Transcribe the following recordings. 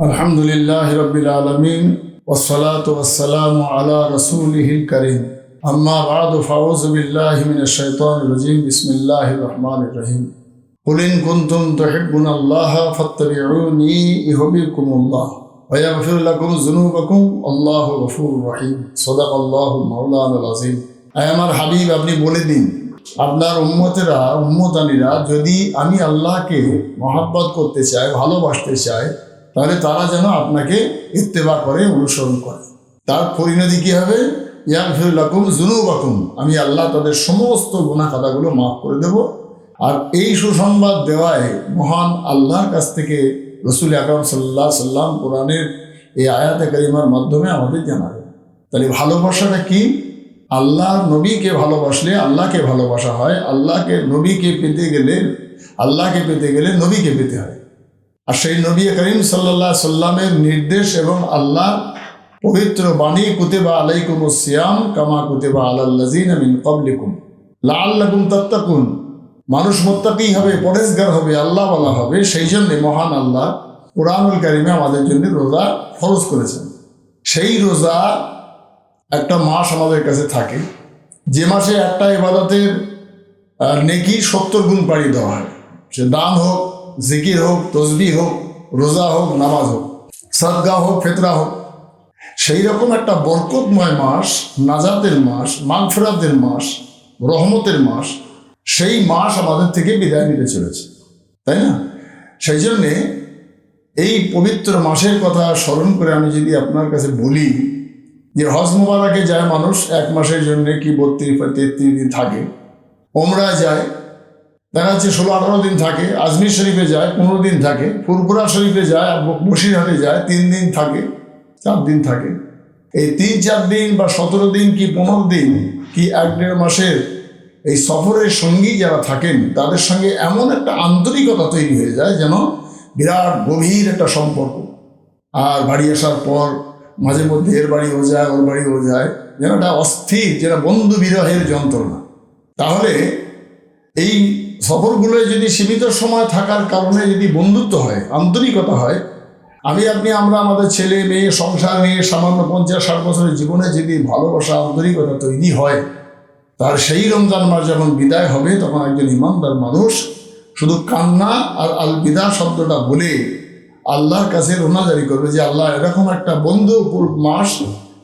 আলহামদুলিল্লাহি রাব্বিল আলামিন ওয়াসসালাতু ওয়াসসালামু আলা রাসূলিহিল কারীম আম্মা বা'দু ফাউযু বিল্লাহি মিনাশ শাইতানির রাজীম বিসমিল্লাহির রহমানির রহিম কুল ইন কুনতুম তুহিব্বুনাল্লাহা ফাত্তাবিউনি ইউহিব্বুকুমুল্লাহ ওয়া ইয়াগফির লাকুম যুনুবাকুম আল্লাহু গফুরুর রহিম সাদাকাল্লাহুল মাওলানাল আযীম। আমার হাবিব, আপনি বলে দিন আপনার উম্মতানিরা যদি আমি আল্লাহকে মহব্বত করতে চাই, ভালোবাসতে চাই, তাহলে তারা যেন আপনাকে ইত্তেবা করে, অনুসরণ করে। তার পরিণতি কী হবে? ইয়াগফির লাকুম যুনুবাকুম, আমি আল্লাহ তাদের সমস্ত গুনাহ খাতাগুলো মাফ করে দেব। আর এই সুসংবাদ দেওয়ায় মহান আল্লাহর কাছ থেকে রসুল আকরাম সাল্লাল্লাহু আলাইহি সাল্লাম কোরআনের এই আয়াতে কারিমার মাধ্যমে আমাদের জানাবেন। তাহলে ভালোবাসাটা কি? আল্লাহর নবীকে ভালোবাসলে আল্লাহকে ভালোবাসা হয়। নবীকে পেতে গেলে নবীকে পেতে হয়। আর সেই নবী করিম সাল্লাল্লাহু আলাইহি সাল্লামের নির্দেশ এবং আল্লাহর পবিত্র বাণী, কুতিবা আলাইকুমুস সিয়াম কামা কুতিবা আলাল্লাযিনা মিন ক্বাবলিকুম লাআল্লাকুম তাত্তাকুন, মানুষ মুত্তাকি হবে, পরহেজগার হবে, আল্লাহ ওয়ালা হবে। সেই জন্য মহান আল্লাহ কুরআনুল কারীমে আমাদের জন্য রোজা ফরজ করেছেন। সেই রোজা একটা মাস আমাদের কাছে থাকে, যে মাসে একটা ইবাদতের নেকি 70 গুণ বাড়িয়ে দেওয়া হয়। সে দান হোক, জিকির হোক, তসবিহ হোক, রোজা হোক, নামাজ হোক, সাদকা হোক, ফিতরা হোক। সেই রকম একটা বরকতময় মাস, নাজাতের মাস, মাগফিরাতের মাস, রহমতের মাস, সেই মাস আমাদের থেকে বিদায় নিতে চলেছে, তাই না? সেই জন্যে এই পবিত্র মাসের কথা স্মরণ করে আমি যদি আপনার কাছে বলি যে হজ মুবারকে যায় মানুষ, 1 মাসের জন্য কি 32-33 দিন থাকে। ওমরায় যায়, দেখা যাচ্ছে 16-18 দিন থাকে। আজমির শরীফে যায় 15 দিন থাকে। ফুরফুরা শরীফে যায়, বসিরহাটে যায় 3 দিন থাকে, 4 দিন থাকে। এই 3-4 দিন বা 17 দিন কি 15 দিন কি 1-1.5 মাসের এই সফরের সঙ্গী যারা থাকেন, তাদের সঙ্গে এমন একটা আন্তরিকতা তৈরি হয়ে যায় যেন বিরাট গভীর একটা সম্পর্ক। আর বাড়ি আসার পর মাঝে মধ্যে এর বাড়িও যায়, ওর বাড়িও যায়, যেন একটা অস্থির, যেটা বন্ধু বিরহের যন্ত্রণা। তাহলে এই সফরগুলোয় যদি সীমিত সময় থাকার কারণে যদি বন্ধুত্ব হয়, আন্তরিকতা হয়, আমরা আমাদের ছেলে মেয়ে সংসার নিয়ে সামান্য 50-60 বছরের জীবনে যদি ভালোবাসা, আন্তরিকতা তৈরি হয়, তার সেই রমজান মাস যখন বিদায় হবে, তখন একজন ইমানদার মানুষ শুধু কান্না আর আল বিদা শব্দটা বলে আল্লাহর কাছে রোনাজারি করবে যে আল্লাহ, এরকম একটা বন্ধুপুর মাস,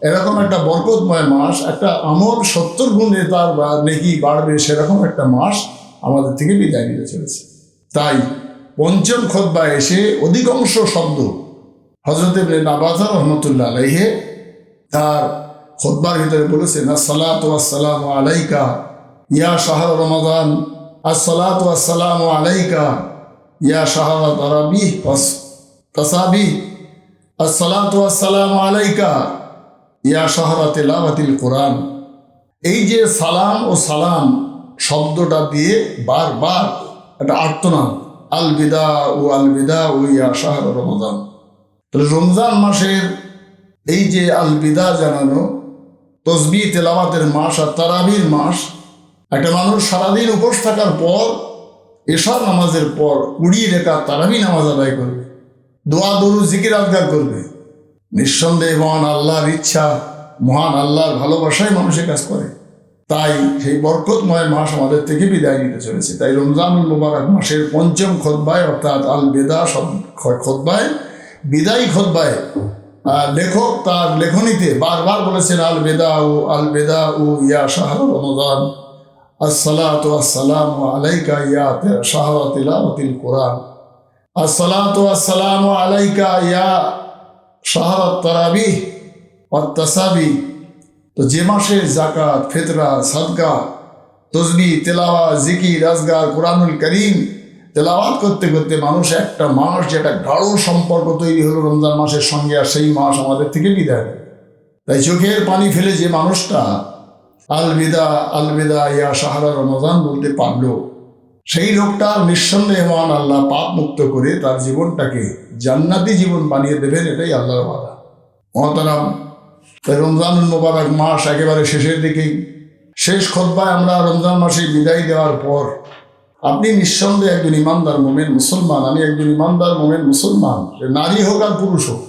এরকম একটা বরকতময় মাস, একটা আমল 70 গুণে তার নেকি বাড়বে, সেরকম একটা মাস আমাদের থেকে বিদায় নিতে চলেছে। তাই পঞ্চম খুতবায় এসে অধিকাংশ শব্দ হযরত ইবনে আব্বাস রাহমাতুল্লাহ আলাইহি তার খুতবার ভিতরে বলেছেন, আসসালাতু ওয়াসসালামু আলাইকা ইয়া শাহর রমাদান, আসসালাতু ওয়াসসালামু আলাইকা ইয়া শাহর তারাবিহ ওয়াস তাসাবিহ, আসসালাতু ওয়াসসালামু আলাইকা ইয়া শাহর তিলাওয়াতিল কোরআন। এই যে সালাম ও সালাম শব্দটা দিয়ে বারবার একটা আর্তনাদ, আল বিদা ও ইয়া শাহর রমাদান। তাহলে রমজান মাসের এই যে আল বিদা জানানো, তসবিহ তেলাওয়াতের মাস আর তারাবির মাস। একটা মানুষ সারাদিন উপোস থাকার পর এশার নামাজের পর 20 রাকাত তারাবি নামাজ আদায় করবে, দোয়া দরুদ জিকির আজকার করবে। নিঃসন্দেহে মহান আল্লাহর ইচ্ছা, মহান আল্লাহর ভালোবাসায় মানুষের কাজ করে। তাই সেই বরকতময় মাস আমাদের থেকে বিদায় নিতে চলেছে। তাই রমজানুল মুবারক মাসের পঞ্চম খুতবায়, অর্থাৎ আল বিদা খুতবায়, বিদায়ী খুতবায় লেখক তার লেখনীতে বারবার বলেছেন, আল বিদা ও ইয়া শাহর রমাদান, আসসালাতু ওয়াসসালামু আলাইকা ইয়া শাহর তিলাওয়াতিল কোরআন, আসসালাতু ওয়াসসালামু আলাইকা ইয়া শাহর তারাবিহ ওয়াত তাসাবিহ। তো যে মাসে যাকাত, ফিতরা, সাদকা, তসবিহ, তেলাওয়াত, জিকির, আজগার, কুরআনুল কারীম তেলাওয়াত করতে করতে মানুষ একটা মাস, যেটা গাঢ় সম্পর্ক তৈরি হলো রমজান মাসের সঙ্গে, আর সেই মাস আমাদের থেকে বিদায়। তাই চোখের পানি ফেলে যে মানুষটা আল বিদা ইয়া শাহর রমাদান বলতে পারলো, সেই লোকটা নিঃসন্দেহে মহান আল্লাহ পাপ মুক্ত করে তার জীবনটাকে জান্নাতি জীবন বানিয়ে দেবেন, এটাই আল্লাহর ওয়াদা। মহতারাম, তাই রমজানুল মুবারক মাস একেবারে শেষের দিকেই, শেষ খুতবায় আমরা রমজান মাসে বিদায় দেওয়ার পর আপনি নিঃসন্দেহে একজন ইমানদার মোমেন মুসলমান, আমি একজন ইমানদার মোমেন মুসলমান, নারী হোক আর পুরুষ হোক,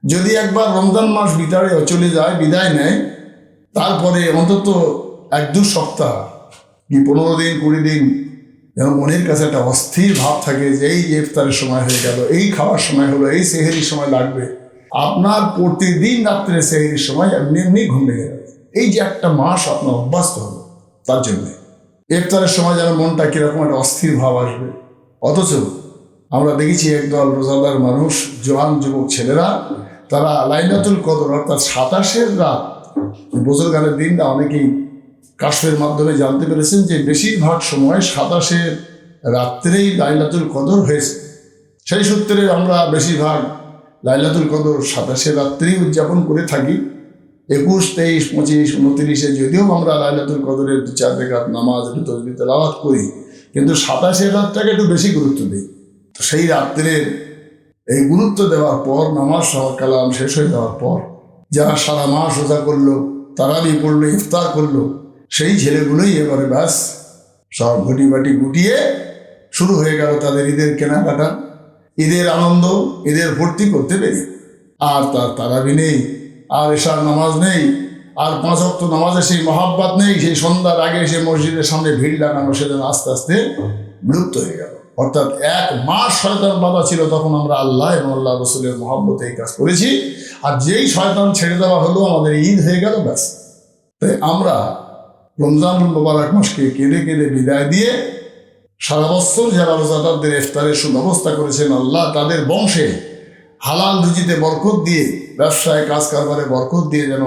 যদি একবার রমজান মাস বিদায় চলে যায়, বিদায় নেয়, তারপরে অন্তত 1-2 সপ্তাহ কি 15 দিন 20 দিন যেন মনের কাছে একটা অস্থির ভাব থাকে যে এই ইফতারের সময় হয়ে গেল, এই খাওয়ার সময় হলো, এই সেহরির সময় লাগবে। আপনার প্রতিদিন রাত্রে সেহরির সময় এমনি এমনি ঘুম ভেঙে যাবে। এই যে একটা মাস আপনার অভ্যস্ত হলো, তার জন্যে ইফতারের সময় যেন মনটা কীরকম একটা অস্থির ভাব আসবে। অথচ আমরা দেখেছি একদল রোজাদার মানুষ, জওয়ান যুবক ছেলেরা, তারা লাইলাতুল কদর অর্থাৎ 27-এর রাত, বুজুর্গানের দিনটা অনেকেই কাশফের মাধ্যমে জানতে পেরেছেন যে বেশিরভাগ সময় 27-এর রাত্রেই লাইলাতুল কদর হয়েছে। সেই সূত্রে আমরা বেশিরভাগ লাইলাতুল কদর 27-এর রাত্রেই উদযাপন করে থাকি। 21, 23, 25, 29-এ যদিও আমরা লাইলাতুল কদরের 2-4 রাকাত নামাজ, একটু তাসবিহ তেলাওয়াত করি, কিন্তু 27-এর রাতটাকে একটু বেশি গুরুত্ব দিই। তো সেই রাত্রের এই গুরুত্ব দেওয়ার পর, নামাজ কালাম শেষ হয়ে যাওয়ার পর যারা সারা মাস রোজা করলো, তারাবি পড়লো, ইফতার করলো, সেই ছেলেগুলোই এবারে ব্যাস সব ঘটি বাটি গুটিয়ে শুরু হয়ে গেল তাদের ঈদের কেনাকাটা, ঈদের আনন্দ, ঈদের ভর্তি করতে পেরে। আর তার তারাবি নেই, আর এশার নামাজ নেই, আর 5 ওয়াক্ত নামাজে সেই মহাব্বত নেই, সেই সন্ধ্যার আগে সে মসজিদের সামনে ভিড় লাগানো সেদিন আস্তে আস্তে বিলুপ্ত হয়ে গেল। অর্থাৎ 1 মাস শয়তান বাধা ছিল, তখন আমরা আল্লাহ এবং আল্লাহ রসুলের মহাব্বতে এই কাজ করেছি। আর যেই শয়তান ছেড়ে দেওয়া হলো, আমাদের ঈদ হয়ে গেল ব্যাস। তাই আমরা রমজানুল মুবারক মাসকে কেঁদে কেঁদে বিদায় দিয়ে সারা বছর যারা রোজাদারদের ইফতারের সুব্যবস্থা করেছেন, আল্লাহ তাদের বংশে হালাল রুজিতে বরকত দিয়ে, ব্যবসায় কাজ কারবারে বরকত দিয়ে যেন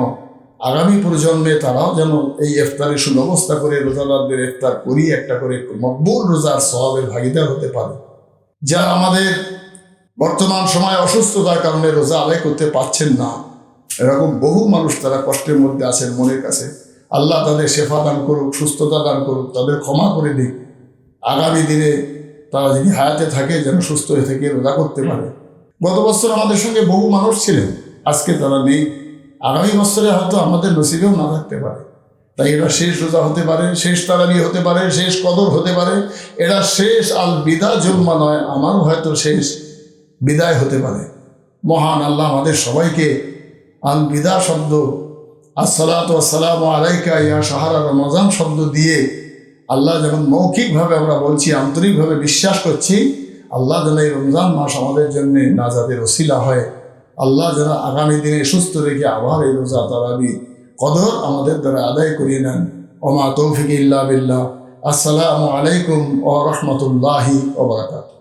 আগামী প্রজন্মে তারাও যেন এই ইফতারের সুব্যবস্থা করে রোজাদারদের ইফতার করি একটা করে মকবুল রোজার সওয়াবের ভাগিদার হতে পারে। যারা আমাদের বর্তমান সময়ে অসুস্থতার কারণে রোজা আদায় করতে পারছেন না, এরকম বহু মানুষ তারা কষ্টের মধ্যে আছেন মনের কাছে, আল্লাহ তাদের শেফা দান করুক, সুস্থতা দান করুক, তাদের ক্ষমা করে দিক। আগামী দিনে তারা যদি হায়াতে থাকে যেন সুস্থ হয়ে থেকে রোজা করতে পারে। গত বছর আমাদের সঙ্গে বহু মানুষ ছিলেন, আজকে তারা নেই, আগামী বছরে হয়তো আমাদের নসিবেও না থাকতে পারে। তাই এটা শেষ রোজা হতে পারে, শেষ তারাবি হতে পারে, শেষ কদর হতে পারে, এটা শেষ আল বিদা জুম্মা নয়, আমারও হয়তো শেষ বিদায় হতে পারে। মহান আল্লাহ আমাদের সবাইকে আল বিদা শব্দ, আসসালাতু ওয়াসসালামু আলাইকা ইয়া শাহরা রমজান শব্দ দিয়ে আল্লাহ যেমন মৌখিকভাবে আমরা বলছি, আন্তরিকভাবে বিশ্বাস করছি, আল্লাহ যেন এই রমজান মাস আমাদের জন্য নাজাতের ওসিলা হয়। আল্লাহ যেন আগামী দিনে সুস্থ রেখে আবার এই রোজা তারাবি কদর আমাদের দ্বারা আদায় করিয়ে নেন। ওমা তৌফিক ইল্লা বিল্লাহ। আসসালামু আলাইকুম ওয়া রাহমাতুল্লাহি ওয়া বারাকাতুহু।